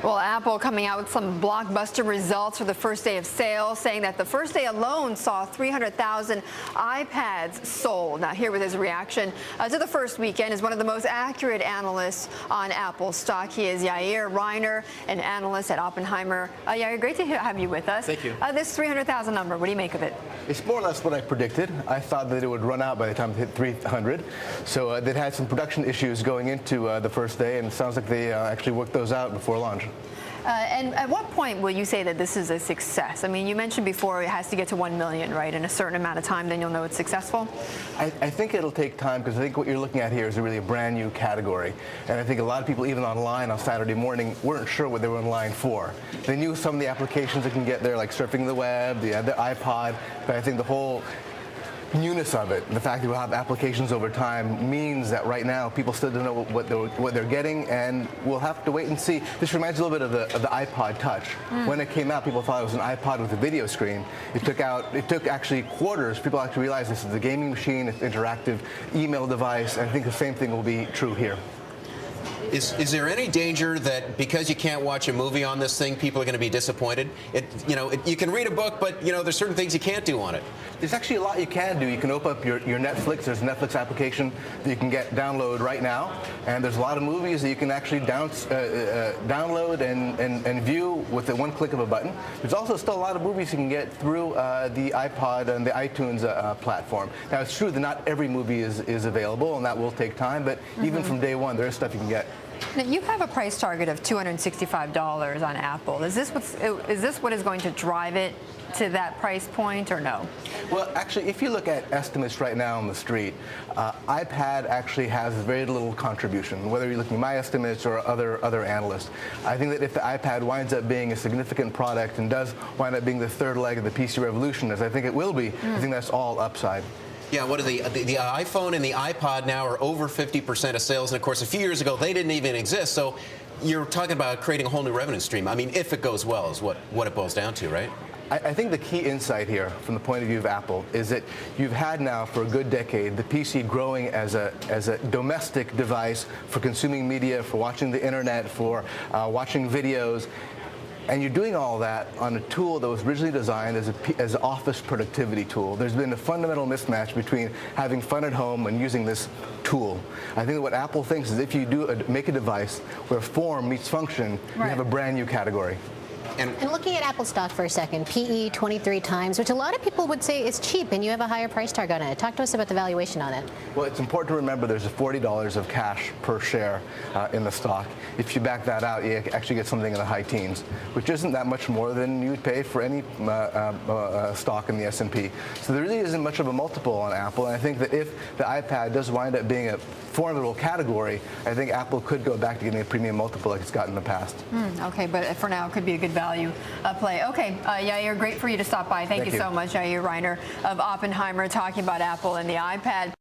Well, Apple coming out with some blockbuster results for the first day of sales, saying that the first day alone saw 300,000 iPads sold. Now, here with his reaction to the first weekend is one of the most accurate analysts on Apple stock. He is Yair Reiner, an analyst at Oppenheimer. Yair, great to have you with us. Thank you. This 300,000 number, what do you make of it? It's more or less what I predicted. I thought that it would run out by the time it hit 300. So they'd had some production issues going into the first day, and it sounds like they actually worked those out before launch. And at what point will you say that this is a success? I mean, you mentioned before it has to get to 1 million, right? In a certain amount of time, then you'll know it's successful? I think it'll take time, because I think what you're looking at here is a really brand new category. And I think a lot of people, even online on Saturday morning, weren't sure what they were in line for. They knew some of the applications that can get there, like surfing the web, the iPod, but I think the whole newness of it, the fact that we'll have applications over time, means that right now people still don't know what they're getting, and we'll have to wait and see. This reminds me a little bit of the iPod Touch. When it came out, people thought it was an iPod with a video screen. It took actually quarters. People actually realized this is a gaming machine, it's an interactive email device, and I think the same thing will be true here. Is there any danger that because you can't watch a movie on this thing, people are going to be disappointed? You can read a book, but there's certain things you can't do on it. There's actually a lot you can do. You can open up your Netflix. There's a Netflix application that you can download right now, and there's a lot of movies that you can actually download and view with the one click of a button. There's also still a lot of movies you can get through the iPod and the iTunes platform. Now, it's true that not every movie is available, and that will take time, but even from day one, there is stuff you can get. Now, you have a price target of $265 on Apple. Is this what is going to drive it to that price point, or no? Well, actually, if you look at estimates right now on the street, iPad actually has very little contribution, whether you're looking at my estimates or other analysts. I think that if the iPad winds up being a significant product and does wind up being the third leg of the PC revolution, as I think it will be, I think that's all upside. Yeah, what are the iPhone and the iPod now are over 50% of sales, and of course a few years ago they didn't even exist. So you're talking about creating a whole new revenue stream. I mean, if it goes well, is what it boils down to, right? I think the key insight here, from the point of view of Apple, is that you've had now for a good decade the PC growing as a domestic device for consuming media, for watching the internet, for watching videos. And you're doing all that on a tool that was originally designed as an office productivity tool. There's been a fundamental mismatch between having fun at home and using this tool. I think that what Apple thinks is if you make a device where form meets function, you have a brand new category. And looking at Apple stock for a second, PE 23 times, which a lot of people would say is cheap, and you have a higher price target on it. Talk to us about the valuation on it. Well, it's important to remember there's $40 of cash per share in the stock. If you back that out, you actually get something in the high teens, which isn't that much more than you would pay for any stock in the S&P. So there really isn't much of a multiple on Apple, and I think that if the iPad does wind up being a formidable category, I think Apple could go back to getting a premium multiple like it's got in the past. Okay, but for now, it could be a good value play. Okay, Yair, great for you to stop by. Thank you so much, Yair Reiner of Oppenheimer, talking about Apple and the iPad.